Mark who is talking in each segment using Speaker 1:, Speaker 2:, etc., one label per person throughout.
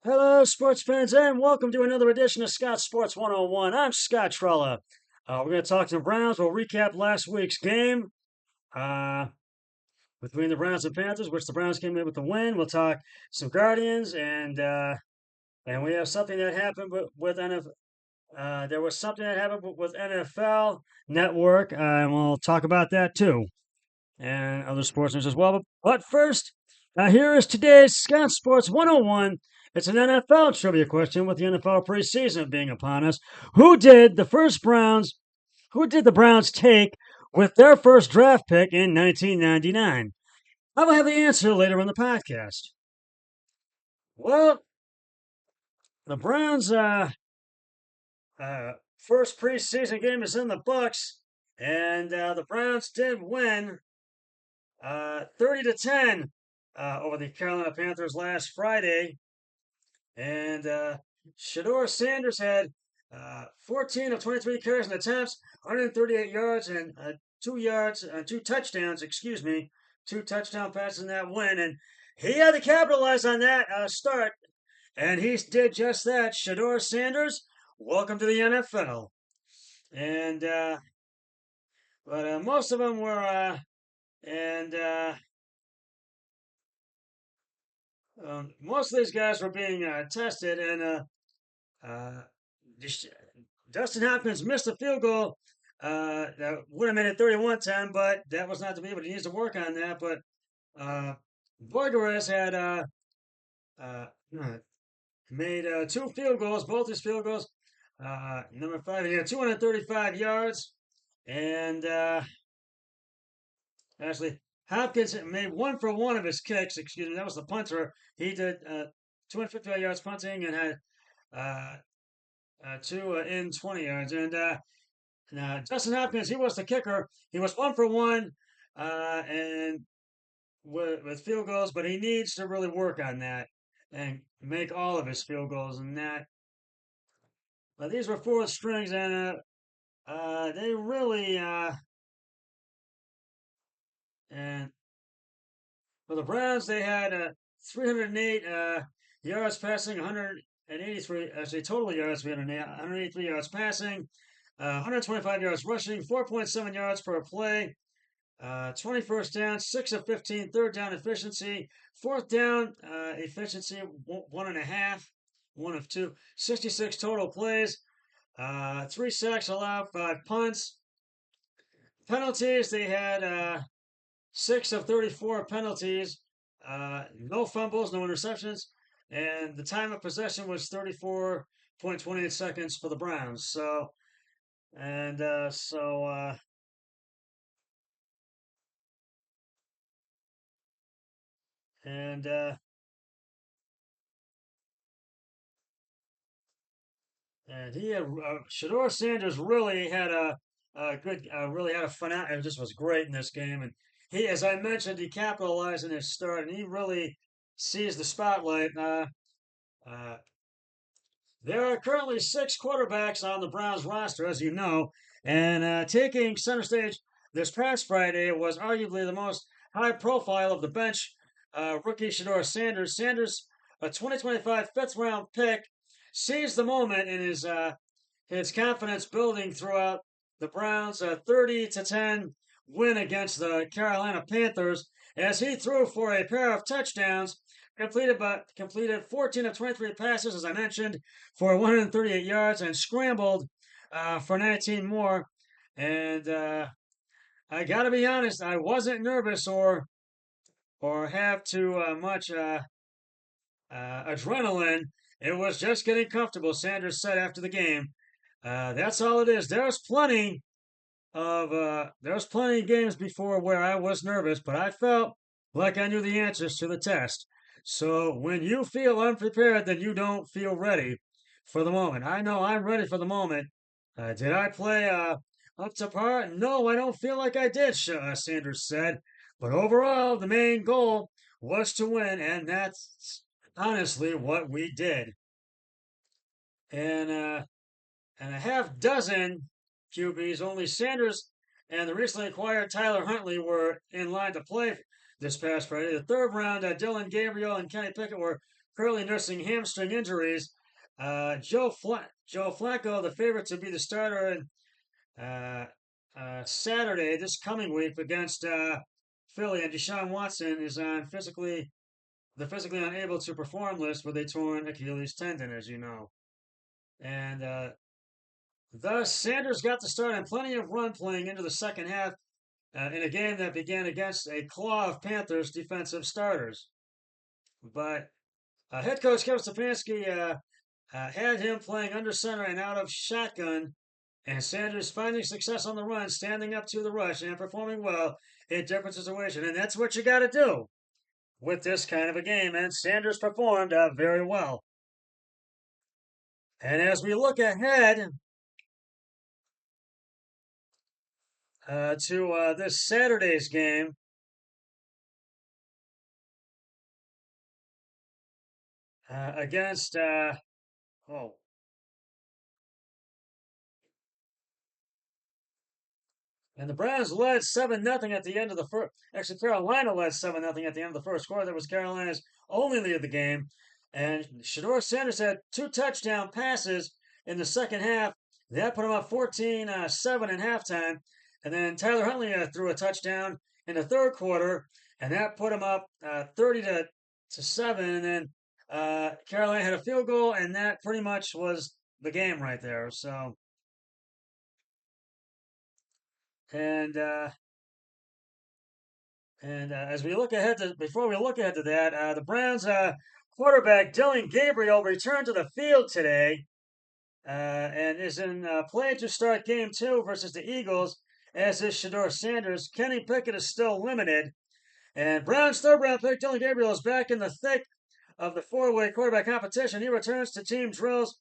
Speaker 1: Hello, sports fans, and welcome to another edition of Scott Sports 101. I'm Scott Trella. We're going to talk to the Browns. We'll recap last week's game uh, between the Browns and Panthers, which the Browns came in with the win. We'll talk some Guardians, and we have something that happened with NFL. There was something that happened with NFL Network, and we'll talk about that too, and other sports news as well. But first, here is today's Scott Sports 101. It's an NFL trivia question with the NFL preseason being upon us. Who did the first Browns? Who did the Browns take with their first draft pick in 1999? I will have the answer later in the podcast. Well, the Browns' first preseason game is in the books, and the Browns did win 30-10 over the Carolina Panthers last Friday. And Shador Sanders had 14 of 23 carries and attempts, 138 yards and two touchdowns, excuse me, two touchdown passes in that win. And he had to capitalize on that start, and he did just that. Shador Sanders, welcome to the NFL. And but most of them were and most of these guys were being tested, and uh, Dustin Hopkins missed a field goal that would have made it 31-10, but that was not to be, but he needs to work on that. But uh, Borgeres had uh, made two field goals, both his field goals. Number five, he had 235 yards, and actually, Hopkins made one for one of his kicks. Excuse me, that was the punter. He did 255 yards punting and had uh, two in 20 yards. And now Justin Hopkins, he was the kicker. He was one for one, and with field goals, but he needs to really work on that and make all of his field goals. And that, but these were fourth strings, and they really and for the Browns, they had 308 yards passing, 183, actually total yards, 183 yards passing, 125 yards rushing, 4.7 yards per play, 20 first down, 6 of 15, third down efficiency, fourth down efficiency, one and a half, one of two, 66 total plays, three sacks allowed, five punts. Penalties, they had 6 of 34 penalties, no fumbles, no interceptions, and the time of possession was 34.28 seconds for the Browns. And so, and and he had Shador Sanders really had a good, really had a fun. It just was great in this game, and he, as I mentioned, he capitalized in his start, and he really seized the spotlight. Uh, There are currently six quarterbacks on the Browns roster, as you know, and taking center stage this past Friday was arguably the most high profile of the bench. Rookie Shador Sanders. Sanders, a 2025 fifth round pick, seized the moment in his confidence building throughout the Browns' 30-10 win against the Carolina Panthers as he threw for a pair of touchdowns completed 14 of 23 passes, as I mentioned, for 138 yards and scrambled for 19 more. And I got to be honest, I wasn't nervous or have too much adrenaline. It was just getting comfortable. Sanders said after the game. That's all it is. There's plenty of games before where I was nervous, but I felt like I knew the answers to the test. So when you feel unprepared, then you don't feel ready for the moment. I know I'm ready for the moment. Did I play up to par? No, I don't feel like I did, Sanders said. But overall, the main goal was to win, and that's honestly what we did. And and a half dozen QBs, only Sanders and the recently acquired Tyler Huntley were in line to play this past Friday. The third round, Dylan Gabriel and Kenny Pickett were currently nursing hamstring injuries. Joe Flacco, the favorite to be the starter in uh, Saturday, this coming week against Philly, and Deshaun Watson is on the physically unable to perform list with a torn Achilles tendon, as you know. And thus, Sanders got the start and plenty of run playing into the second half in a game that began against a claw of Panthers defensive starters. But head coach Kevin Stefanski had him playing under center and out of shotgun, and Sanders finding success on the run, standing up to the rush, and performing well in different situations. And that's what you got to do with this kind of a game. And Sanders performed very well. And as we look ahead to this Saturday's game against oh and the Browns led 7-0 at the end of the first. Actually, Carolina led 7-0 at the end of the first quarter. That was Carolina's only lead of the game. And Shedeur Sanders had two touchdown passes in the second half. That put him up 14-7 at halftime. And then Tyler Huntley threw a touchdown in the third quarter, and that put him up 30 to 7. And then Carolina had a field goal, and that pretty much was the game right there. So, and as we look ahead to, before we look ahead to that, the Browns quarterback Dylan Gabriel returned to the field today and is in play to start game two versus the Eagles, as is Shedeur Sanders. Kenny Pickett is still limited. And Browns third round pick Dylan Gabriel is back in the thick of the four-way quarterback competition. He returns to team drills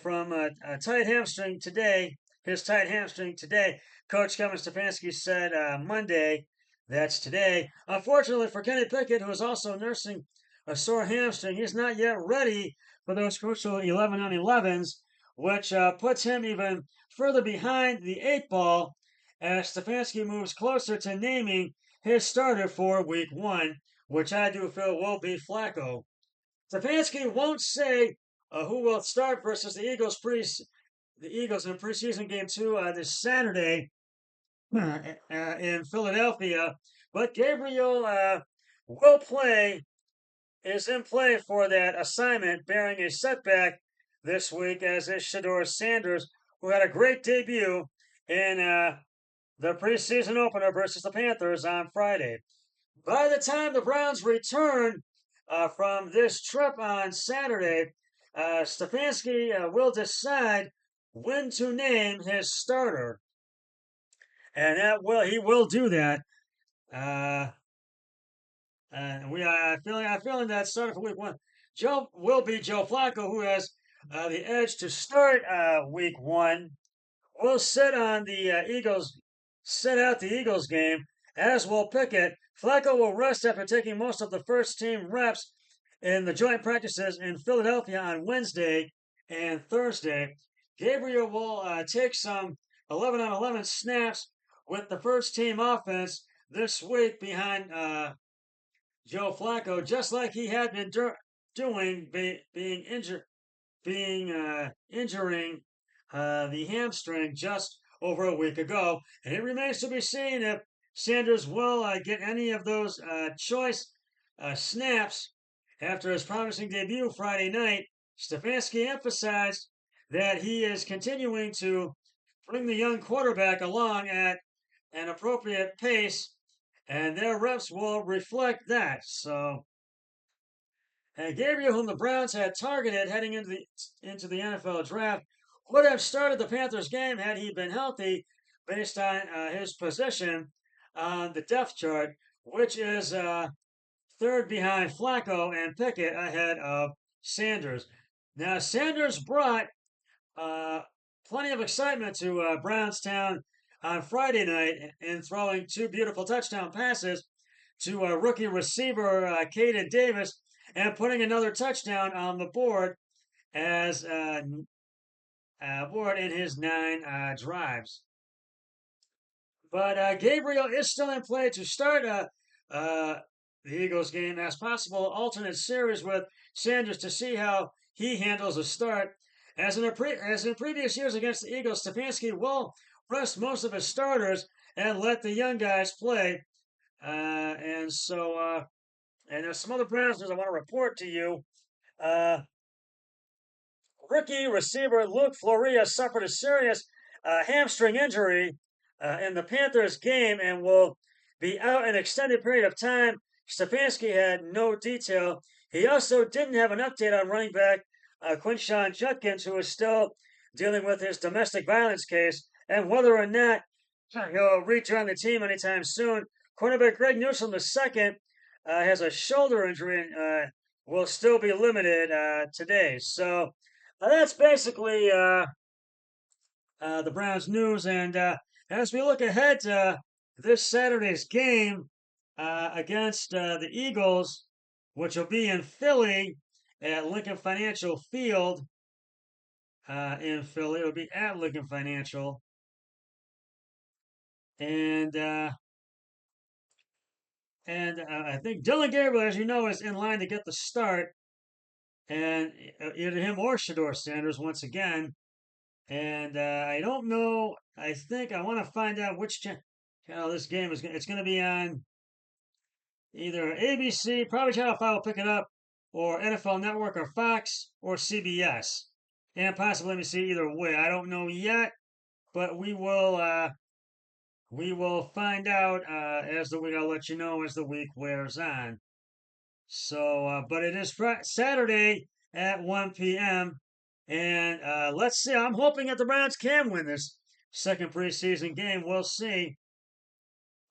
Speaker 1: from a tight hamstring today. His tight hamstring today. Coach Kevin Stefanski said Monday. That's today. Unfortunately for Kenny Pickett, who is also nursing a sore hamstring, he's not yet ready for those crucial 11 on 11s, which puts him even further behind the eight ball as Stefanski moves closer to naming his starter for week one, which I do feel will be Flacco. Stefanski won't say who will start versus the Eagles in preseason game two this Saturday in Philadelphia, but Gabriel will play is in play for that assignment, bearing a setback this week, as is Shedeur Sanders, who had a great debut in the preseason opener versus the Panthers on Friday. By the time the Browns return from this trip on Saturday, Stefanski will decide when to name his starter, and he will do that. Uh, and I'm feeling that starter for week one. Joe will be Joe Flacco, who has the edge to start week one. Will sit on the sit out the Eagles game, as will Pickett. Flacco will rest after taking most of the first team reps in the joint practices in Philadelphia on Wednesday and Thursday. Gabriel will take some 11 on 11 snaps with the first team offense this week behind Joe Flacco, just like he had been doing, being injured, injuring the hamstring just over a week ago. And it remains to be seen if Sanders will get any of those choice snaps after his promising debut Friday night. Stefanski emphasized that he is continuing to bring the young quarterback along at an appropriate pace, and their reps will reflect that. So, and Gabriel, whom the Browns had targeted heading into the NFL draft, would have started the Panthers game had he been healthy, based on his position on the depth chart, which is third behind Flacco and Pickett ahead of Sanders. Now, Sanders brought uh, plenty of excitement to Brownstown on Friday night in throwing two beautiful touchdown passes to rookie receiver Caden Davis and putting another touchdown on the board as board in his 9 drives. But Gabriel is still in play to start uh, the Eagles game as possible alternate series with Sanders to see how he handles a start. As in previous years against the Eagles, Stefanski will rest most of his starters and let the young guys play. And there's some other Browns news I want to report to you. Uh, Rookie receiver Luke Floria suffered a serious hamstring injury in the Panthers game and will be out an extended period of time. Stefanski had no detail. He also didn't have an update on running back Quinshon Judkins, who is still dealing with his domestic violence case, and whether or not he'll rejoin the team anytime soon. Cornerback Greg Newsome II has a shoulder injury and will still be limited today. So that's basically the Browns news. And as we look ahead to this Saturday's game against the Eagles, which will be in Philly at Lincoln Financial Field in Philly, it'll be at Lincoln Financial. And I think Dylan Gabriel, as you know, is in line to get the start, and either him or Shador Sanders once again. And I don't know. I think I want to find out which channel this game is. It's going to be on either ABC, probably Channel 5 will pick it up, or NFL Network, or Fox, or CBS, and possibly NBC. Either way, I don't know yet, but we will find out as the week. I'll let you know as the week wears on. So, but it is Saturday at 1 p.m. And let's see. I'm hoping that the Browns can win this second preseason game. We'll see.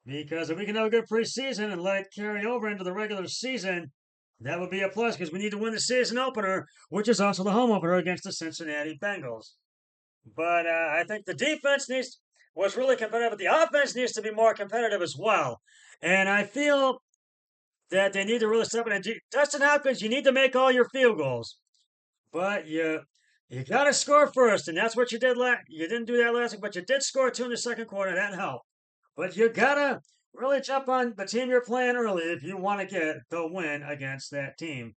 Speaker 1: Because if we can have a good preseason and let it carry over into the regular season, that would be a plus because we need to win the season opener, which is also the home opener against the Cincinnati Bengals. But I think the defense was really competitive, but the offense needs to be more competitive as well. And I feel that they need to really step in. And Dustin Hopkins, you need to make all your field goals, but you got to score first, and that's what you did. You didn't do that last week, but you did score two in the second quarter. That helped. But you gotta really jump on the team you're playing early if you want to get the win against that team.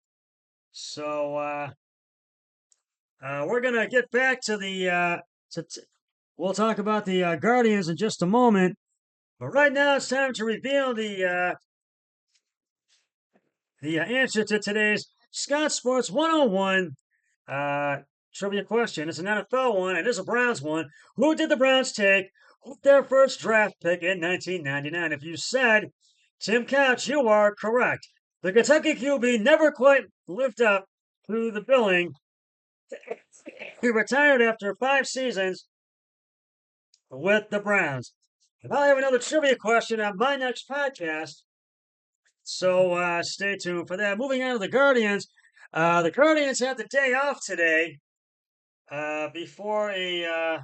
Speaker 1: So we're gonna get back to the. We'll talk about the Guardians in just a moment. But right now it's time to reveal the answer to today's Scott Sports 101 trivia question. It's an NFL one, and it's a Browns one. Who did the Browns take with their first draft pick in 1999? If you said Tim Couch, you are correct. The Kentucky QB never quite lived up to the billing. He retired after 5 seasons with the Browns. And I'll have another trivia question on my next podcast. So stay tuned for that. Moving on to the Guardians. The Guardians had the day off today before uh,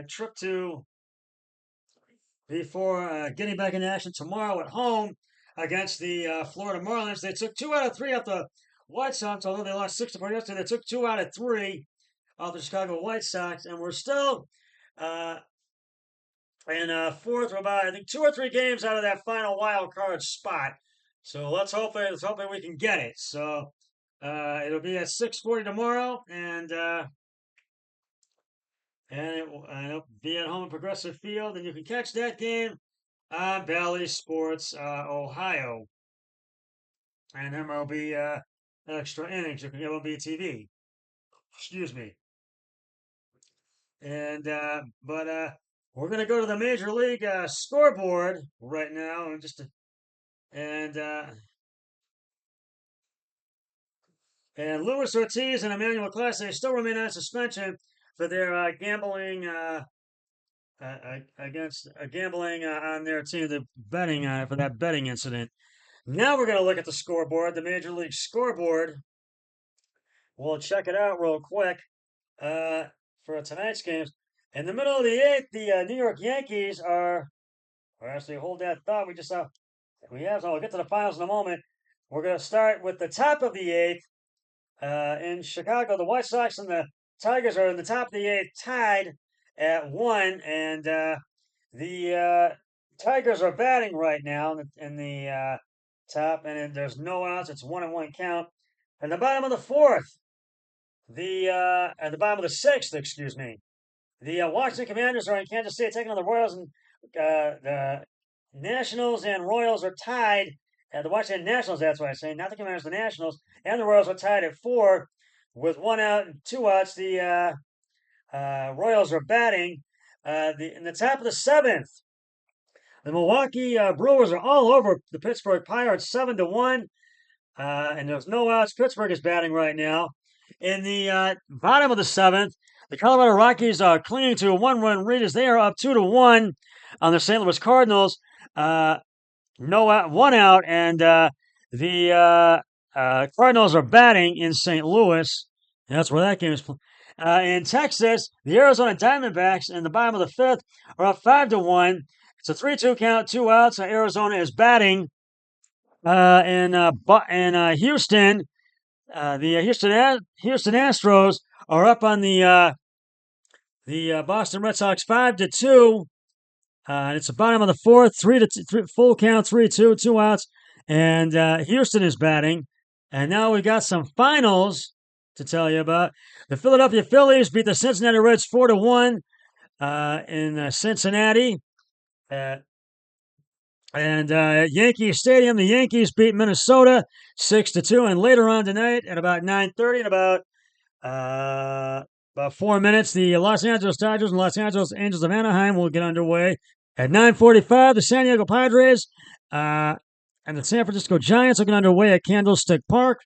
Speaker 1: trip to before getting back in action tomorrow at home against the Florida Marlins. They took 2 out of 3 off the White Sox, although they lost 6-4 yesterday. They took 2 out of 3 off the Chicago White Sox, and we're still uh, in fourth. We're about I think 2 or 3 games out of that final wild card spot. So let's hope we can get it. So it'll be at 6:40 tomorrow, and it'll be at home at Progressive Field, and you can catch that game on Bally Sports Ohio and MLB Extra Innings. You can get MLB TV. Excuse me. And but we're gonna go to the Major League scoreboard right now, and and uh, and Luis Ortiz and Emmanuel Clase still remain on suspension for their gambling against gambling on their team, the betting for that betting incident. Now we're going to look at the scoreboard, the Major League scoreboard. We'll check it out real quick for tonight's games. In the middle of the eighth, the New York Yankees or actually hold that thought. So we'll get to the finals in a moment. We're going to start with the top of the eighth in Chicago. The White Sox and the Tigers are in the top of the eighth, tied at 1, and the Tigers are batting right now in the top, and then there's no outs. It's 1-1 count. And the bottom of the fourth, at the bottom of the sixth, excuse me, the Washington Commanders are in Kansas City taking on the Royals, and the Nationals and Royals are tied. The Washington Nationals, that's what I say, not the Commanders, the Nationals, and the Royals are tied at 4 with 1 out and 2 outs. The Royals are batting. In the top of the seventh, the Milwaukee Brewers are all over the Pittsburgh Pirates, 7-1, and there's no outs. Pittsburgh is batting right now. In the bottom of the seventh, the Colorado Rockies are clinging to a one-run lead as they are up 2-1 on the St. Louis Cardinals. No out, 1 out, and the Cardinals are batting in St. Louis. That's where that game is played. In Texas, the Arizona Diamondbacks in the bottom of the fifth are up 5-1. It's a 3-2 count, 2 outs. Arizona is batting. In Houston, the Houston Astros are up on the Boston Red Sox 5-2. It's the bottom of the fourth, full count, 3-2, 2 outs, and Houston is batting. And now we got some finals to tell you about. The Philadelphia Phillies beat the Cincinnati Reds 4-1 in Cincinnati. And Yankee Stadium, the Yankees beat Minnesota 6-2. And later on tonight, at about 9:30, in about 4 minutes, the Los Angeles Dodgers and Los Angeles Angels of Anaheim will get underway. At 9:45, the San Diego Padres and the San Francisco Giants will get underway at Candlestick Park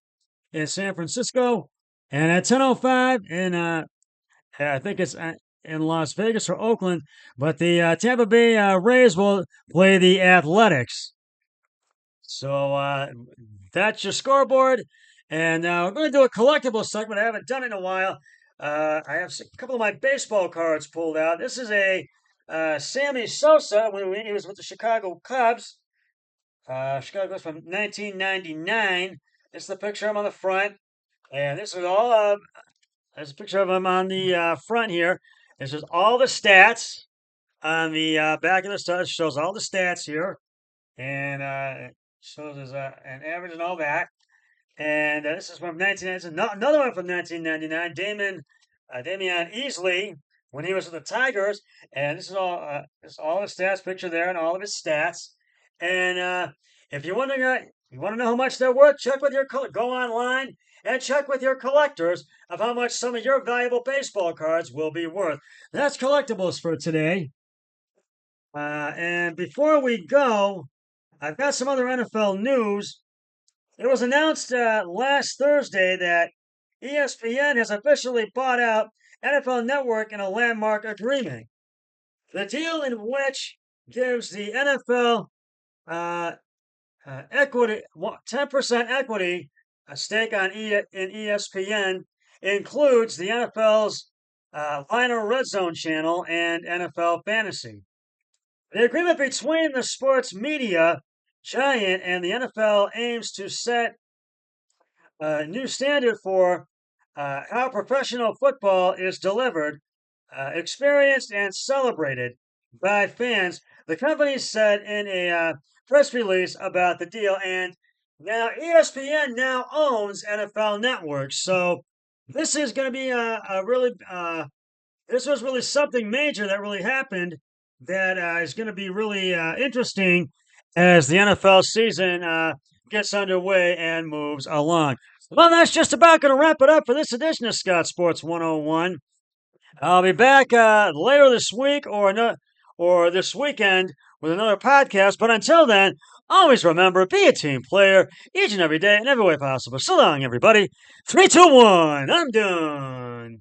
Speaker 1: in San Francisco. And at 10:05, I think it's in Las Vegas or Oakland, but the Tampa Bay Rays will play the Athletics. So that's your scoreboard. And we're going to do a collectible segment. I haven't done it in a while. I have a couple of my baseball cards pulled out. This is a Sammy Sosa when he was with the Chicago Cubs. Chicago Cubs from 1999. This is the picture of him on the front. And this is all, there's a picture of him on the front here. This is all the stats on the back of the stats. Shows all the stats here. And it shows us an average and all that. And this is from 1999. Another one from 1999. Damian Easley when he was with the Tigers. And this is all the stats picture there and all of his stats. And if you're wondering, you want to know how much they're worth, check with your go online and check with your collectors of how much some of your valuable baseball cards will be worth. That's collectibles for today. And before we go, I've got some other NFL news. It was announced last Thursday that ESPN has officially bought out NFL Network in a landmark agreement. The deal, in which gives the NFL equity, 10% equity, a stake in ESPN, includes the NFL's Lionel Red Zone channel and NFL Fantasy. The agreement between the sports media giant and the NFL aims to set a new standard for how professional football is delivered, experienced, and celebrated by fans. The company said in a press release about the deal, and now ESPN now owns NFL Network. So this is going to be a really, this was really something major that really happened that is going to be really interesting as the NFL season gets underway and moves along. Well, that's just about going to wrap it up for this edition of Scott Sports 101. I'll be back later this week or this weekend with another podcast. But until then, always remember, be a team player each and every day in every way possible. So long, everybody. 3, 2, 1. I'm done.